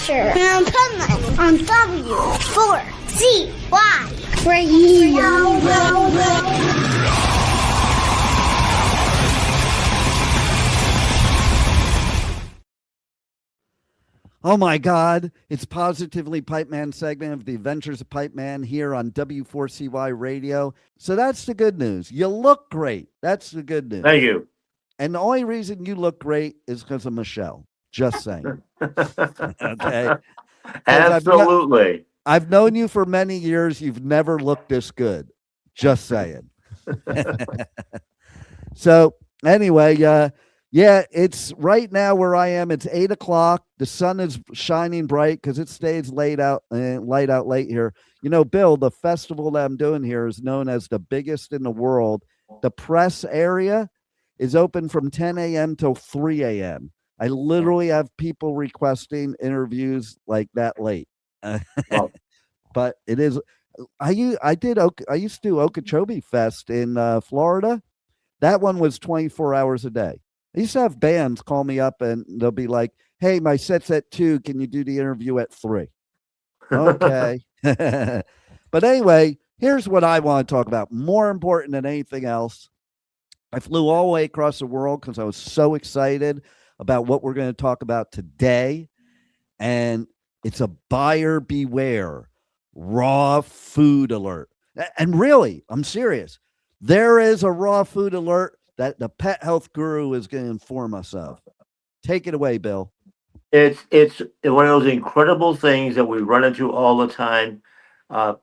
Asher and Penland on W4CY Radio. Oh my God, it's Positively Pipe Man segment of the Adventures of Pipe Man here on W4CY Radio. So that's the good news. You look great. That's the good news. Thank you. And the only reason you look great is because of Michelle. Just saying. Okay. Absolutely. I've known you for many years. You've never looked this good. Just saying. So anyway, yeah, it's right now where I am. It's 8 o'clock. The sun is shining bright because it stays light out late here. You know, Bill, the festival that I'm doing here is known as the biggest in the world. The press area is open from 10 a.m. till 3 a.m. I literally have people requesting interviews like that late. Wow. But it is. I used to do Okeechobee Fest in Florida. That one was 24 hours a day. I used to have bands call me up and they'll be like, "Hey, my set's at 2. Can you do the interview at 3?" Okay. But anyway, here's what I want to talk about. More important than anything else, I flew all the way across the world because I was so excited about what we're going to talk about today. And it's a buyer beware, raw food alert. And really, I'm serious. There is a raw food alert that the pet health guru is going to inform us of. Take it away, Bill. It's one of those incredible things that we run into all the time.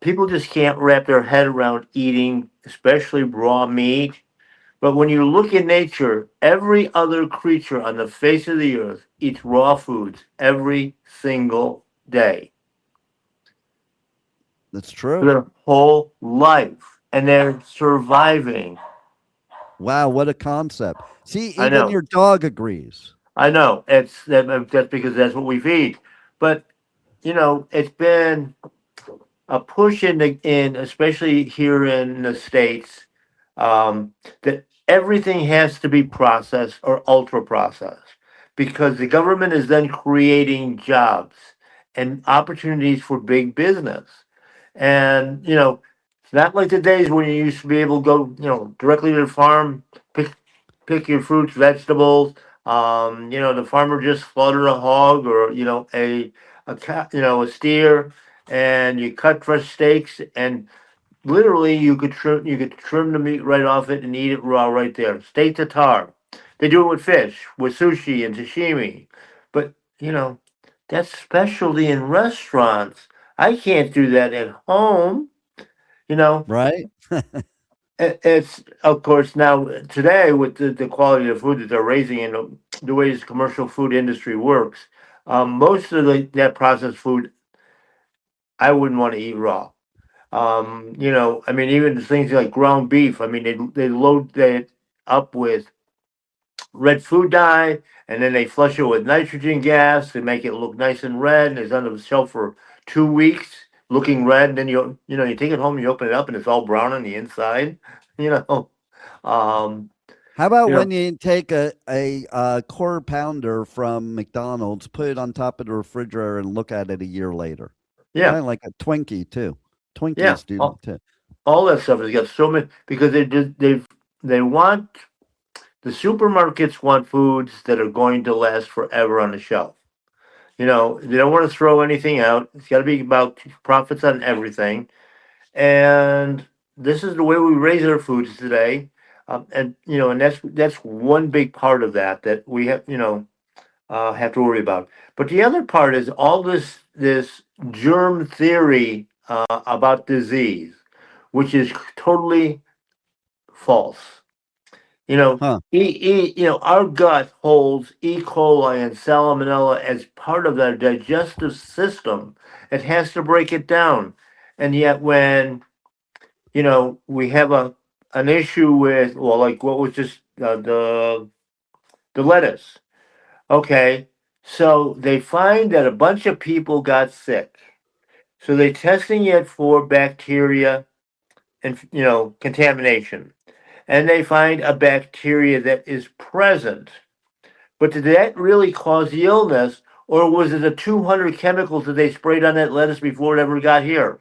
People just can't wrap their head around eating, especially raw meat. But when you look in nature, every other creature on the face of the earth eats raw foods every single day. That's true. Their whole life. And they're surviving. Wow, what a concept. See, I know. even your dog agrees. I know. That's because that's what we feed. But, you know, it's been a push in especially here in the States, that everything has to be processed or ultra processed because the government is then creating jobs and opportunities for big business. And, you know, it's not like the days when you used to be able to go, you know, directly to the farm, pick your fruits, vegetables. You know, the farmer just slaughtered a hog or, you know, a a steer, and you cut fresh steaks, and literally you could trim the meat right off it and eat it raw right there, steak tartare. They do it with fish, with sushi and sashimi, but you know that's specialty in restaurants. I can't do that at home. You know, Right? it's of course now today with the quality of food that they're raising and the way this commercial food industry works. Most of that processed food I wouldn't want to eat raw. You know, I mean, even things like ground beef. I mean, they load that up with red food dye, and then they flush it with nitrogen gas to make it look nice and red. And it's on the shelf for 2 weeks, looking red. And then you take it home, you open it up, and it's all brown on the inside. You know, um, How about you know, when you take a quarter pounder from McDonald's, put it on top of the refrigerator, and look at it a year later? Kind yeah, of like a Twinkie too. yeah. Twinkies do too. All that stuff has got so many because they want the supermarkets want foods that are going to last forever on the shelf. You know, they don't want to throw anything out. It's got to be about profits on everything. And this is the way we raise our foods today. And you know, and that's one big part of that we have have to worry about. But the other part is all this germ theory about disease, which is totally false. You know, Huh. our gut holds E. coli and salmonella as part of our digestive system. It has to break it down, and yet when we have an issue with, well, like what was just the lettuce. Okay, so they find that a bunch of people got sick, so they're testing it for bacteria and contamination, and they find a bacteria that is present. But did that really cause the illness, or was it the 200 chemicals that they sprayed on that lettuce before it ever got here?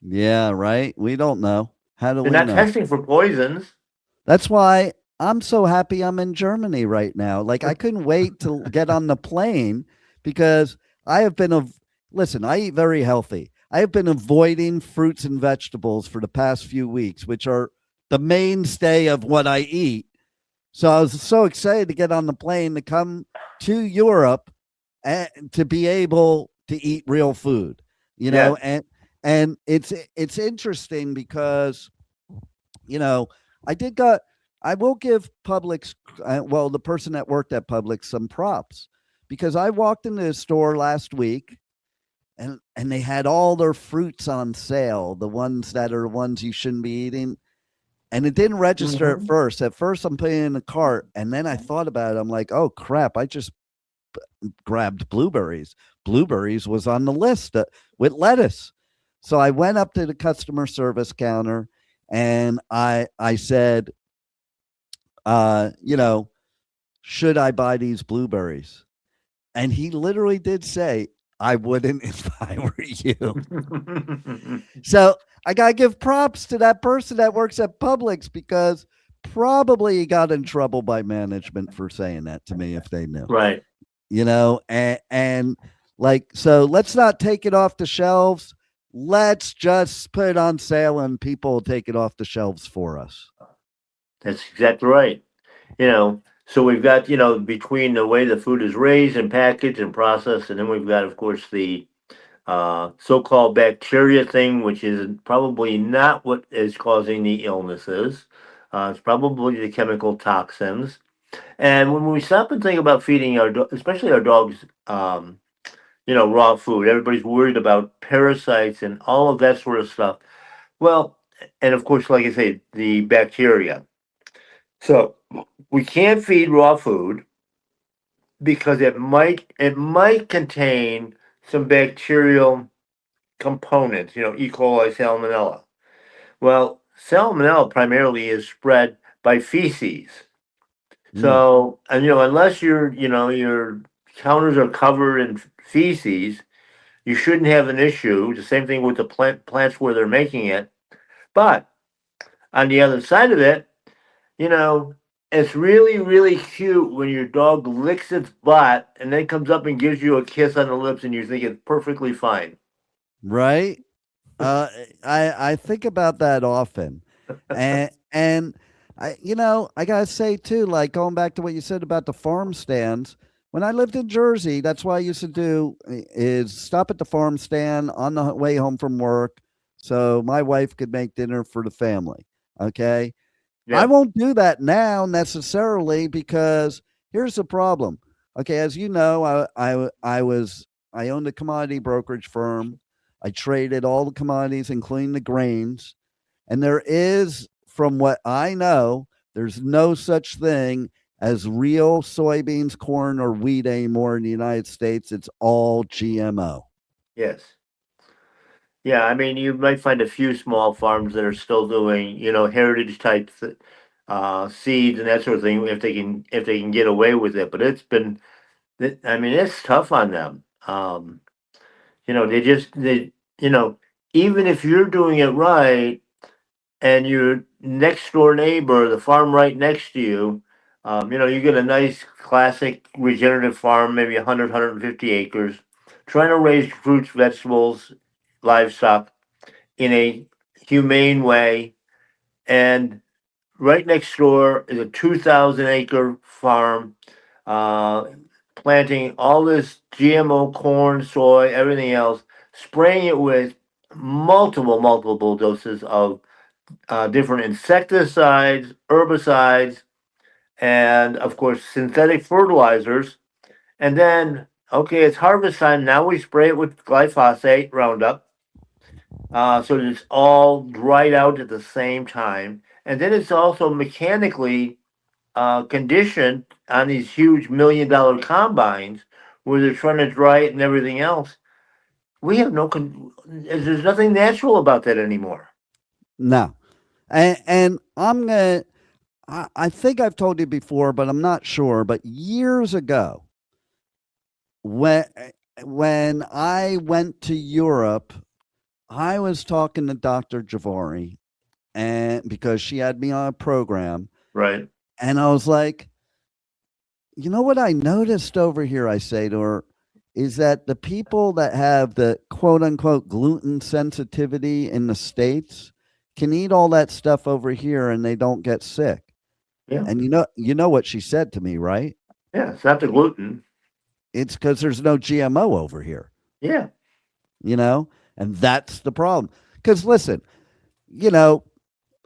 Yeah, right. We don't know. How do They're we not know? testing for poisons. That's why I'm so happy I'm in Germany right now. Like I couldn't wait to get on the plane because I have been listen, I eat very healthy. I have been avoiding fruits and vegetables for the past few weeks, which are the mainstay of what I eat. So I was so excited to get on the plane to come to Europe and to be able to eat real food, Yes. and it's interesting because you know, I did got I will give Publix well, the person that worked at Publix some props because I walked into the store last week and they had all their fruits on sale, the ones that are ones you shouldn't be eating. And it didn't register at Hmm. first. At first, I'm putting it in the cart, and then I thought about it. I'm like, "Oh crap! I just grabbed blueberries. Blueberries was on the list with lettuce." So I went up to the customer service counter, and I said, you know, should I buy these blueberries? And he literally did say, I wouldn't if I were you. So I got to give props to that person that works at Publix because probably he got in trouble by management for saying that to me if they knew, Right. and like, so let's not take it off the shelves. Let's just put it on sale and people will take it off the shelves for us. That's exactly right. So we've got, between the way the food is raised and packaged and processed, and then we've got, of course, the so-called bacteria thing, which is probably not what is causing the illnesses. It's probably the chemical toxins. And when we stop and think about feeding especially our dogs, raw food, everybody's worried about parasites and all of that sort of stuff. Well, and of course, like I say, the bacteria. So we can't feed raw food because it might contain some bacterial components, E. coli, salmonella. Well, salmonella primarily is spread by feces. Mm, So, and unless your counters are covered in feces, you shouldn't have an issue. The same thing with the plants where they're making it. But on the other side of it, you know, it's really, really cute when your dog licks its butt and then comes up and gives you a kiss on the lips and you think it's perfectly fine. right? I think about that often, and I gotta say too, like going back to what you said about the farm stands. When I lived in Jersey, that's what I used to do is stop at the farm stand on the way home from work, so my wife could make dinner for the family. Okay, I Yeah. won't do that now necessarily because here's the problem. Okay, as you know, I owned a commodity brokerage firm. I traded all the commodities, including the grains. And there is, from what I know, there's no such thing as real soybeans, corn, or wheat anymore in the United States. It's all GMO. Yes. Yeah. I mean, you might find a few small farms that are still doing, heritage type seeds and that sort of thing if they can get away with it. But I mean, it's tough on them. They just they you know even if you're doing it right and your next door neighbor, the farm right next to you, you get a nice classic regenerative farm, maybe 150 acres, trying to raise fruits, vegetables, livestock in a humane way. And right next door is a 2,000-acre farm, uh, planting all this GMO corn, soy, everything else, spraying it with multiple doses of different insecticides, herbicides, and of course synthetic fertilizers. And then, okay, it's harvest time. Now we spray it with glyphosate, Roundup, so that it's all dried out at the same time. And then it's also mechanically conditioned on these huge $1 million combines where they're trying to dry it and everything else. We have there's nothing natural about that anymore. No. And I'm going to, I think I've told you before, but I'm not sure. But years ago, when when I went to Europe, I was talking to Dr. Javari, and because she had me on a program, Right. and I was like, you know what I noticed over here, I say to her, is that the people that have the quote unquote gluten sensitivity in the States can eat all that stuff over here and they don't get sick. Yeah. And you know what she said to me, right? Yeah. It's not the gluten. It's because there's no GMO over here, Yeah. you know? And that's the problem. Because listen, you know,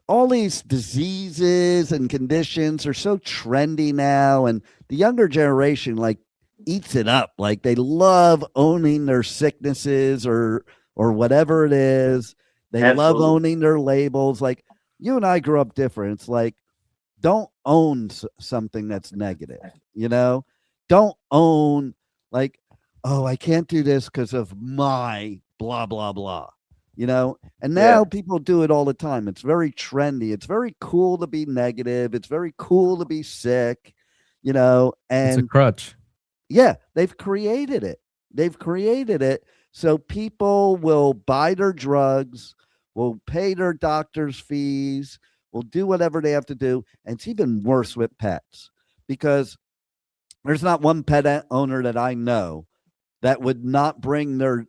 all these diseases and conditions are so trendy now, and the younger generation like eats it up. Like they love owning their sicknesses or whatever it is. They love Absolutely. owning their labels. Like you and I grew up different. It's like don't own something that's negative, you know? Don't own like, oh, I can't do this because of my blah blah blah, you know? And now Yeah. people do it all the time. It's very trendy. It's very cool to be negative. It's very cool to be sick, you know? It's a And crutch. yeah, they've created it. They've created it so people will buy their drugs, will pay their doctor's fees, will do whatever they have to do. And it's even worse with pets because there's not one owner that I know that would not bring their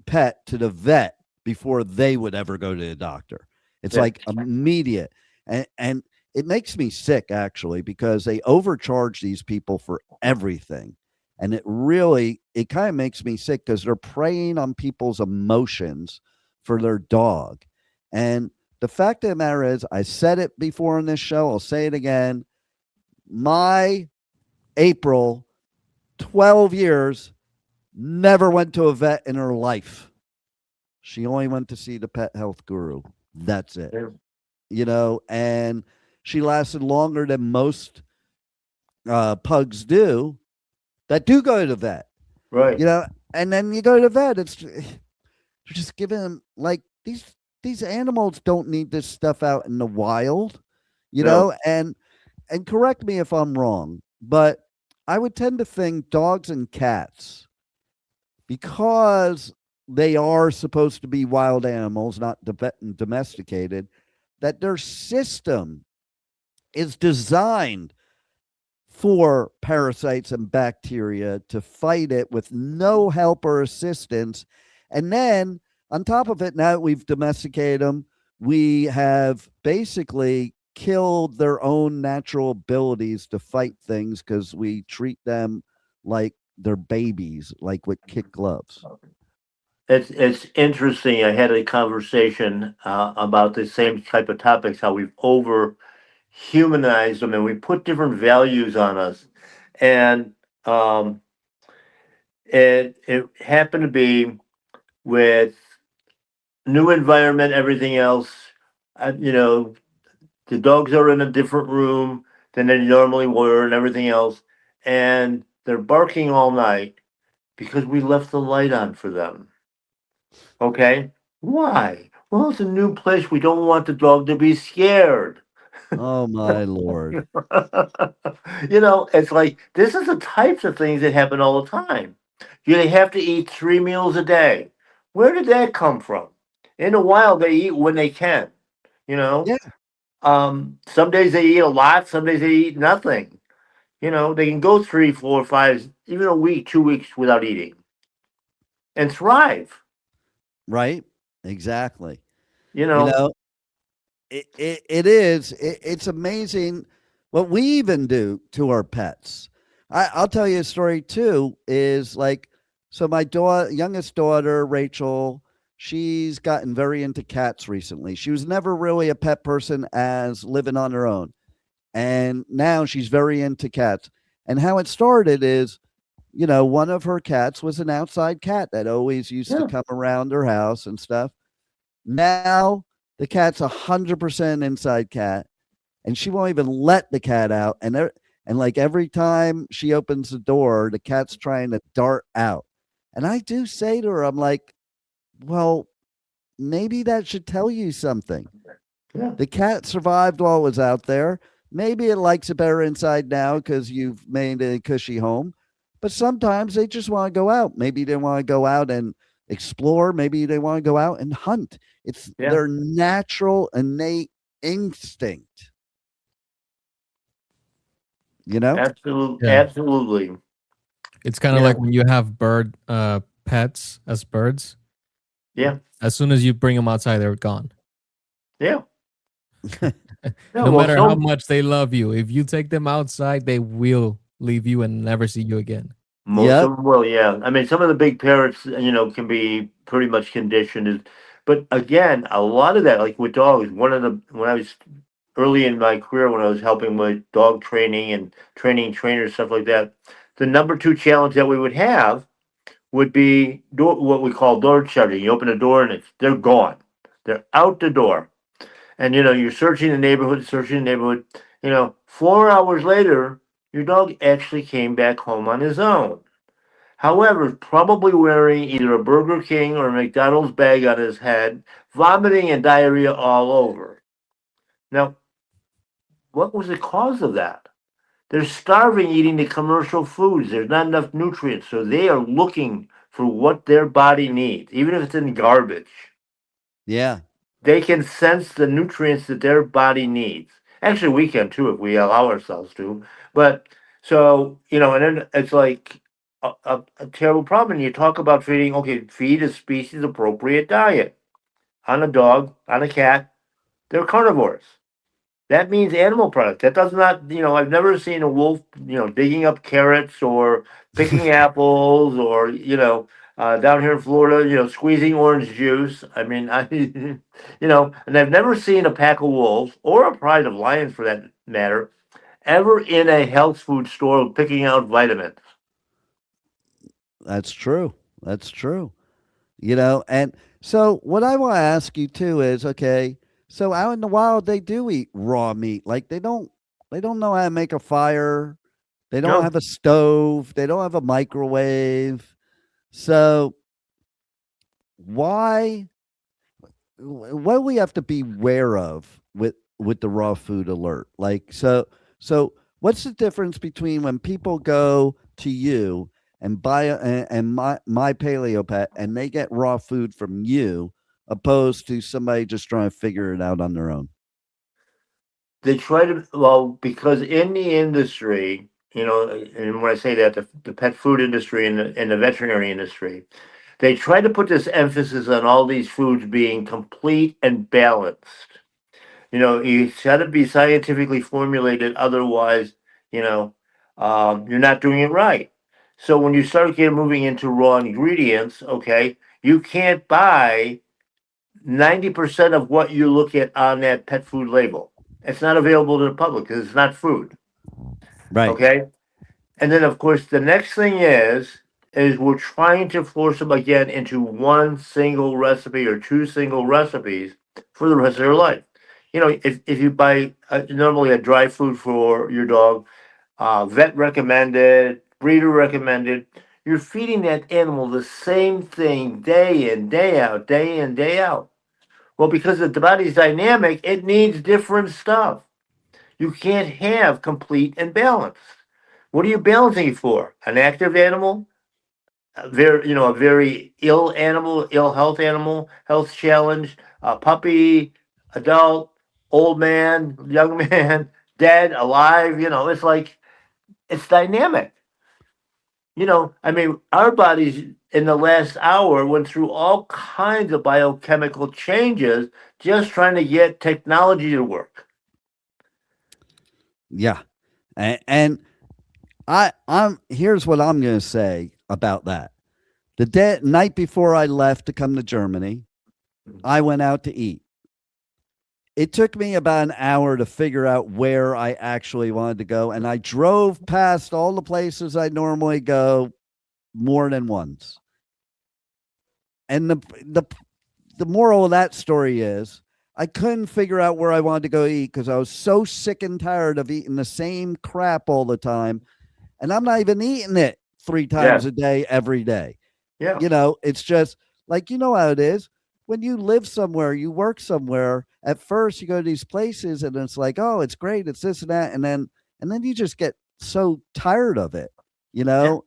pet to the vet before they would ever go to the doctor. It's Yeah. like immediate. And it makes me sick actually because they overcharge these people for everything. And it kind of makes me sick because they're preying on people's emotions for their dog. And the fact of the matter is, I said it before in this show, I'll say it again. My April, 12 years, never went to a vet in her life. She only went to see the pet health guru. That's it. Yeah. You know, and she lasted longer than most pugs do that do go to the vet. Right. You know, and then you go to the vet, they're just giving them like these animals don't need this stuff out in the wild, you No. know, and correct me if I'm wrong, but I would tend to think dogs and cats, because they are supposed to be wild animals, not domesticated, that their system is designed for parasites and bacteria to fight it with no help or assistance. And then on top of it, now that we've domesticated them, we have basically killed their own natural abilities to fight things because we treat them like they're babies, like with kid gloves. It's interesting. I had a conversation about the same type of topics, how we've over humanized them and we put different values on us. And um, it happened to be with new environment, everything else. You know, the dogs are in a different room than they normally were, and everything else, and they're barking all night because we left the light on for them. Okay, why? Well, it's a new place. We don't want the dog to be scared. Oh my lord. You know, it's like this is the types of things that happen all the time. They have to eat 3 meals a day. Where did that come from? In the wild, they eat when they can. You know, Yeah, some days they eat a lot. Some days they eat nothing. You know, they can go 3, 4, 5, even a week, 2 weeks without eating and thrive. right. Exactly. You You know, know, it's amazing what we even do to our pets. I'll tell you a story too, is like, so my youngest daughter, Rachel, she's gotten very into cats recently. She was never really a pet person as living on her own. And now she's very into cats. And how it started is, you know, one of her cats was an outside cat that always used to yeah, come around her house and stuff. Now the cat's 100% inside cat, and she won't even let the cat out. And like every time she opens the door, the cat's trying to dart out. And I do say to her, I'm like, well, maybe that should tell you something. yeah, The cat survived while it was out there. Maybe it likes it better inside now because you've made a cushy home. but sometimes they just want to go out. Maybe they want to go out and explore. Maybe they want to go out and hunt. It's Yeah, their natural, innate instinct, you know? absolutely, Yeah. absolutely. It's kind of You like know, when you have bird pets as birds. yeah, As soon as you bring them outside, they're gone. yeah. No, No well, matter how so much they love you, if you take them outside, they will leave you and never see you again. most Yep. of them will, yeah. I mean, some of the big parrots, can be pretty much conditioned. But again, a lot of that, like with dogs, when I was early in my career, when I was helping with dog training and training trainers, stuff like that, the number two challenge that we would have would be what we call door shutting. You open a door and they're gone. They're out the door. And you're searching the neighborhood, searching the neighborhood. 4 hours later, your dog actually came back home on his own. However, probably wearing either a Burger King or a McDonald's bag on his head, vomiting and diarrhea all over. Now, what was the cause of that? They're starving eating the commercial foods. There's not enough nutrients. So they are looking for what their body needs, even if it's in garbage. Yeah. They can sense the nutrients that their body needs. Actually, we can too if we allow ourselves to. But so, and then it's like a terrible problem. And you talk about feeding, okay, feed a species appropriate diet on a dog, on a cat. They're carnivores. That means animal product. That does not, I've never seen a wolf, digging up carrots or picking apples or, down here in Florida, squeezing orange juice. I mean, and I've never seen a pack of wolves or a pride of lions for that matter ever in a health food store picking out vitamins. That's true. That's true. And so what I want to ask you too is, okay, so out in the wild they do eat raw meat. Like they don't know how to make a fire. They don't No, have a stove. They don't have a microwave. So why what do we have to be aware of with the raw food alert? Like so what's the difference between when people go to you and buy and my paleo pet and they get raw food from you opposed to somebody just trying to figure it out on their own? they try to, well, because in the industry, and when I say that, the pet food industry and the veterinary industry, they try to put this emphasis on all these foods being complete and balanced. It's got to be scientifically formulated, otherwise, you're not doing it right. So when you start getting moving into raw ingredients, okay, you can't buy 90% of what you look at on that pet food label. It's not available to the public because it's not food. Right. Okay. And then, of course, the next thing is we're trying to force them again into one single recipe or two single recipes for the rest of their life. If you buy normally a dry food for your dog, vet recommended, breeder recommended, you're feeding that animal the same thing day in, day out, day in, day out. Well, because the body's dynamic, it needs different stuff. You can't have complete and balanced. What are you balancing for? An active animal, a very ill animal, ill health animal, health challenge, a puppy, adult, old man, young man, dead, alive. It's like it's dynamic. I mean, our bodies in the last hour went through all kinds of biochemical changes just trying to get technology to work. Yeah. And I'm here's what I'm going to say about that. The night before I left to come to Germany, I went out to eat. It took me about an hour to figure out where I actually wanted to go, and I drove past all the places I normally go more than once. And the moral of that story is I couldn't figure out where I wanted to go eat because I was so sick and tired of eating the same crap all the time. And I'm not even eating it 3 times Yeah, a day, every day. yeah, It's just like, how it is. When you live somewhere, you work somewhere, at first you go to these places and it's like, oh, it's great. It's this and that. And then you just get so tired of it, you yeah. know?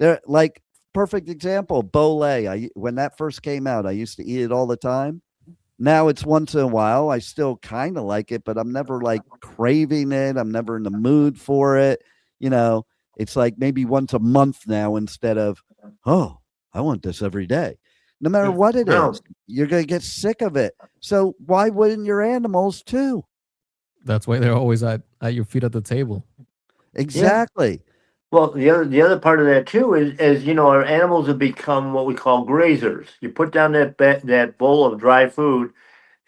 They're like perfect example. Bole. When that first came out, I used to eat it all the time. Now it's once in a while. I still kind of like it, but I'm never like craving it. I'm never in the mood for it. You know, it's like maybe once a month now instead of, oh, I want this every day. No matter what it No, is, you're going to get sick of it. So why wouldn't your animals too? That's why they're always at your feet at the table. yeah. Exactly. Well, the other part of that too is our animals have become what we call grazers. You put down that bowl of dry food,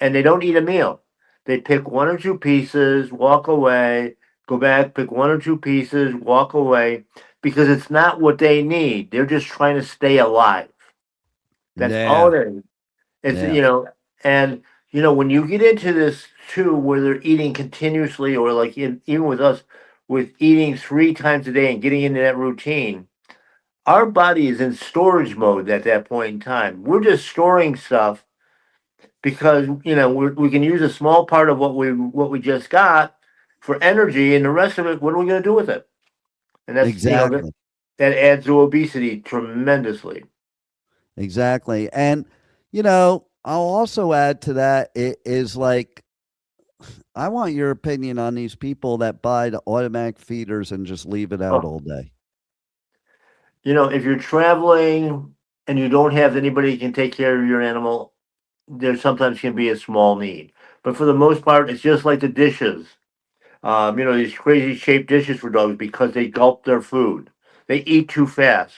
and they don't eat a meal. They pick one or two pieces, walk away, go back, pick one or two pieces, walk away, because it's not what they need. They're just trying to stay alive. That's all Yeah. it is. It's Yeah. and when you get into this too, where they're eating continuously, or like even with us, with eating 3 times a day and getting into that routine, our body is in storage mode at that point in time. We're just storing stuff because we can use a small part of what we just got for energy, and the rest of it, what are we going to do with it? And that's Exactly. that adds to obesity tremendously. Exactly. And, I'll also add to that it is like, I want your opinion on these people that buy the automatic feeders and just leave it out Oh, all day. if you're traveling and you don't have anybody who can take care of your animal, there sometimes can be a small need. But for the most part, it's just like the dishes. These crazy shaped dishes for dogs because they gulp their food. They eat too fast.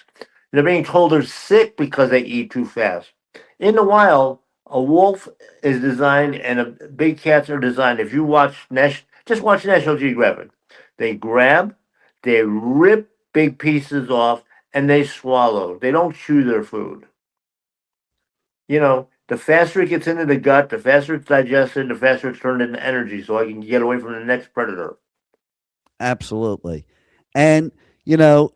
They're being told they're sick because they eat too fast. In the wild, a wolf is designed and big cats are designed. If you just watch National Geographic. They grab, they rip big pieces off, and they swallow. They don't chew their food. The faster it gets into the gut, the faster it's digested, the faster it's turned into energy, so I can get away from the next predator. Absolutely. And,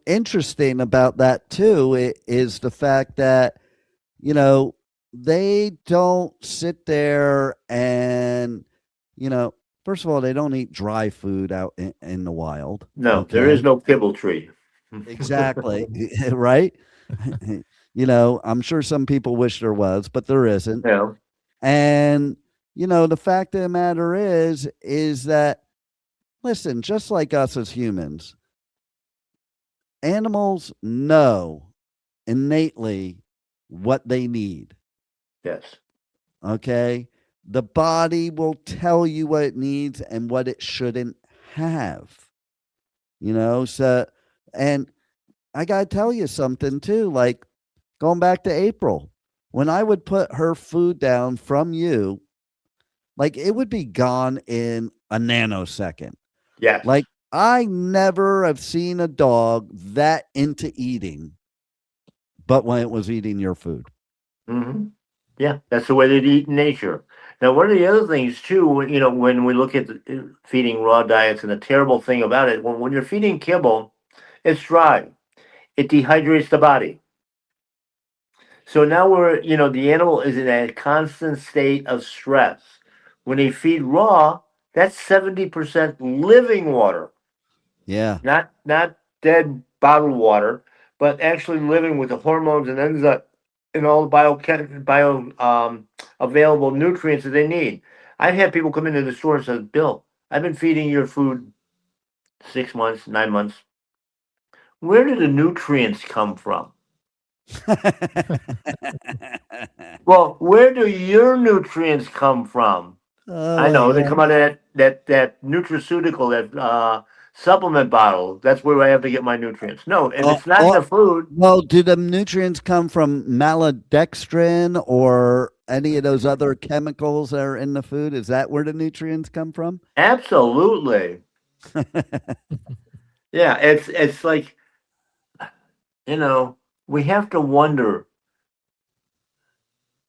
interesting about that too is the fact that, you know, they don't sit there and, you know, first of all, they don't eat dry food out in the wild. No, there is Okay. no kibble tree. Exactly. Right. I'm sure some people wish there was, but there isn't. Yeah. And, the fact of the matter is that, listen, just like us as humans, animals know innately what they need. Yes. Okay. The body will tell you what it needs and what it shouldn't have, so, and I got to tell you something too, like going back to April, when I would put her food down from you, like it would be gone in a nanosecond. Yes. Like I never have seen a dog that into eating, but when it was eating your food. Hmm. Yeah, that's the way they eat in nature. Now, one of the other things too, when we look at feeding raw diets, and the terrible thing about it, when you're feeding kibble, it's dry. It dehydrates the body. So now the animal is in a constant state of stress. When they feed raw, that's 70% living water, Yeah, not dead bottled water, but actually living with the hormones and enzymes and all the available nutrients that they need. I've had people come into the store and say, "Bill, I've been feeding your food 6 months, 9 months. Where do the nutrients come from?" Well, where do your nutrients come from? I oh know they come yeah. out of that nutraceutical, that supplement bottle. That's where I have to get my nutrients. No, if Oh, it's not in oh, the food, well, do the nutrients come from maltodextrin or any of those other chemicals that are in the food? Is that where the nutrients come from? absolutely. Yeah, it's like you know we have to wonder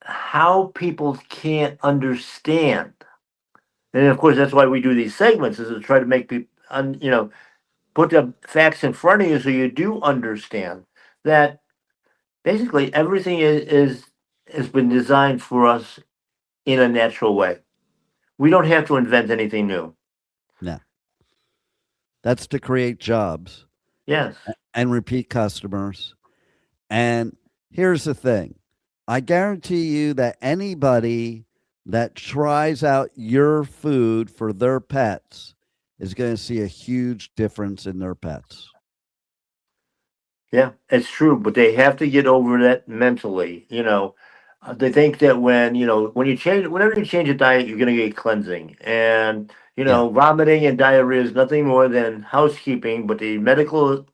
how people can't understand, and of course that's why we do these segments, is to try to make people, put the facts in front of you so you do understand that basically everything is has been designed for us in a natural way. We don't have to invent anything new. No, that's to create jobs Yes. and repeat customers And here's the thing, I guarantee you that anybody that tries out your food for their pets is going to see a huge difference in their pets. Yeah, it's true, but they have to get over that mentally. They think that whenever you change a diet, you're going to get cleansing, and Yeah. vomiting and diarrhea is nothing more than housekeeping. But the medical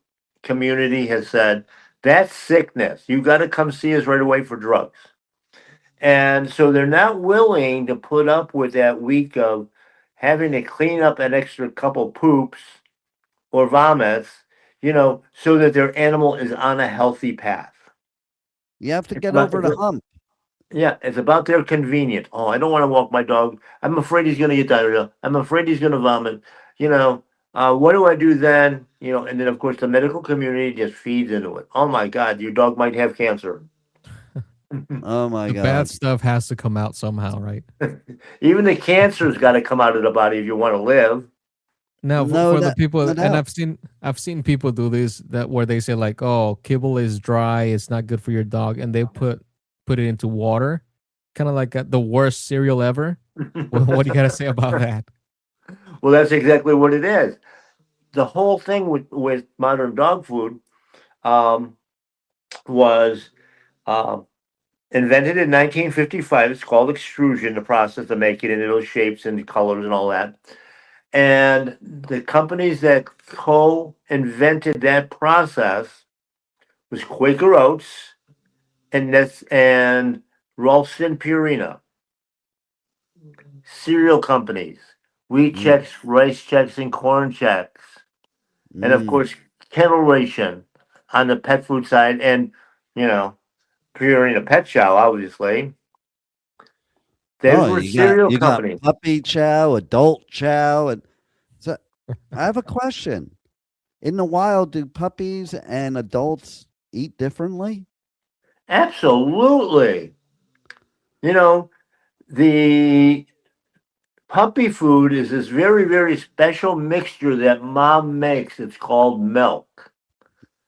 community has said that's sickness. You got to come see us right away for drugs, and so they're not willing to put up with that week of having to clean up an extra couple poops or vomits, so that their animal is on a healthy path. You have to It's get about, over the hump. yeah, it's about their convenience. Oh, I don't want to walk my dog. I'm afraid he's going to get diarrhea. I'm afraid he's going to vomit. You know, what do I do then? And then of course the medical community just feeds into it. Oh my God, your dog might have cancer. Oh my The bad God. stuff has to come out somehow, right? Even the cancer's got to come out of the body if you want to live. Now, No, for the that people, no and doubt. I've seen people do this, that where they say like, "Oh, kibble is dry, it's not good for your dog," and they put it into water, kind of like the worst cereal ever. What do you gotta say about that? Well, that's exactly what it is. The whole thing with modern dog food um, was um, invented in 1955. It's called extrusion, the process of making it in those shapes and colors and all that. And the companies that co-invented that process was Quaker Oats and Ralston Purina, cereal companies, wheat Mm, checks, rice checks, and corn checks, and of mm. course Kettle Ration on the pet food side, and you know Purina Pet Chow, obviously. Those Oh, were you got cereal you got companies. puppy chow, adult chow, and so I have a question. In the wild, do puppies and adults eat differently? Absolutely. You know, the puppy food is this very, very special mixture that mom makes. It's called milk.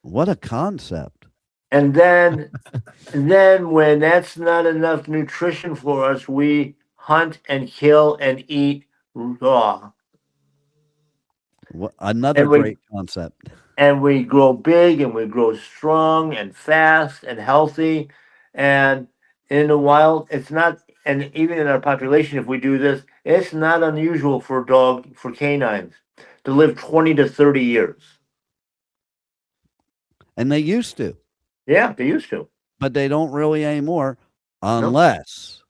What a concept. And then when that's not enough nutrition for us, we hunt and kill and eat raw. Another And we great concept. and we grow big and we grow strong and fast and healthy. And in the wild, it's not, and even in our population, if we do this, it's not unusual for canines to live 20 to 30 years. And they used to, Yeah, they used to. but they don't really anymore No. unless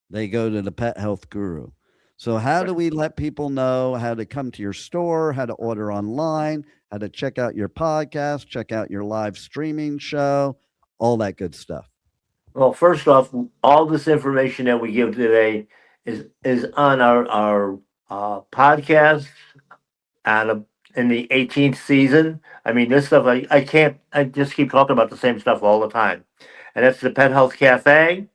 they go to the pet health guru. So, how do we let people know how to come to your store, how to order online, how to check out your podcast, check out your live streaming show, all that good stuff? Well, first off, all this information that we give today is on our podcast on in the 18th season. I mean, this stuff I can't. I just keep talking about the same stuff all the time, and that's the Pet Health Cafe,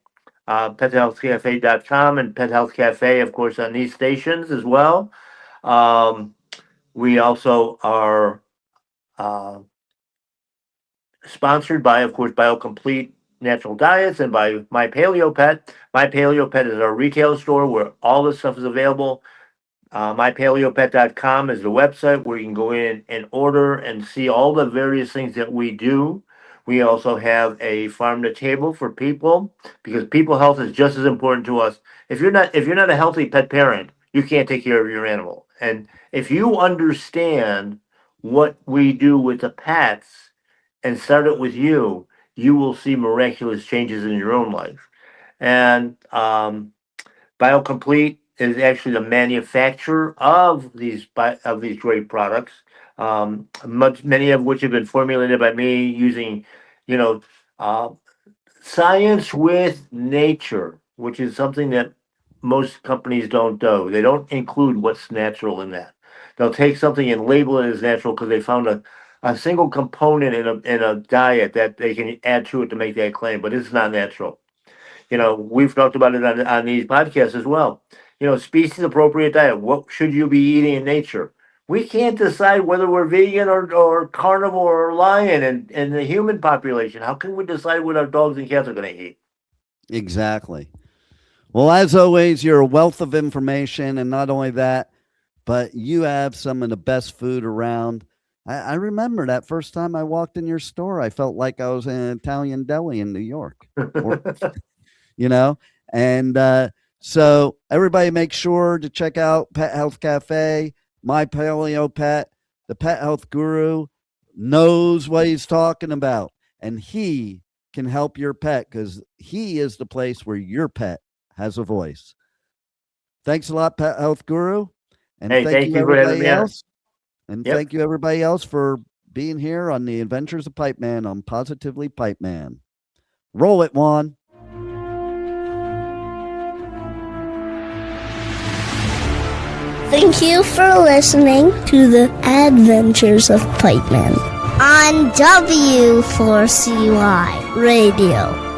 pethealthcafe.com, and Pet Health Cafe, of course, on these stations as well. Um, we also are uh, sponsored by, of course, BioComplete Natural Diets and by My Paleo Pet. My Paleo Pet is our retail store where all this stuff is available. MyPaleoPet.com is the website where you can go in and order and see all the various things that we do. We also have a farm to table for people because people health is just as important to us. If you're not a healthy pet parent, you can't take care of your animal. And if you understand what we do with the pets and start it with you, you will see miraculous changes in your own life. And BioComplete is actually the manufacturer of these great products. Many of which have been formulated by me using, you know, uh, science with nature, which is something that most companies don't do. They don't include what's natural in that. They'll take something and label it as natural because they found a single component in a diet that they can add to it to make that claim, but it's not natural. We've talked about it on these podcasts as well. Species appropriate diet. What should you be eating in nature? We can't decide whether we're vegan or carnivore or lion in the human population. How can we decide what our dogs and cats are going to eat? Exactly. Well, as always, you're a wealth of information. And not only that, but you have some of the best food around. I remember that first time I walked in your store, I felt like I was in an Italian deli in New York, or, you know, and so everybody make sure to check out Pet Health Cafe, My Paleo Pet. The pet health guru knows what he's talking about, and he can help your pet because he is the place where your pet has a voice. Thanks a lot, Pet Health Guru. And Hey, thank thank you, you for having everybody me on. else. And Yep. thank you, everybody else, for being here on the Adventures of Pipe Man on Positively Pipe Man. Roll it, Juan. Thank you for listening to the Adventures of Pipe Man on W4CY Radio.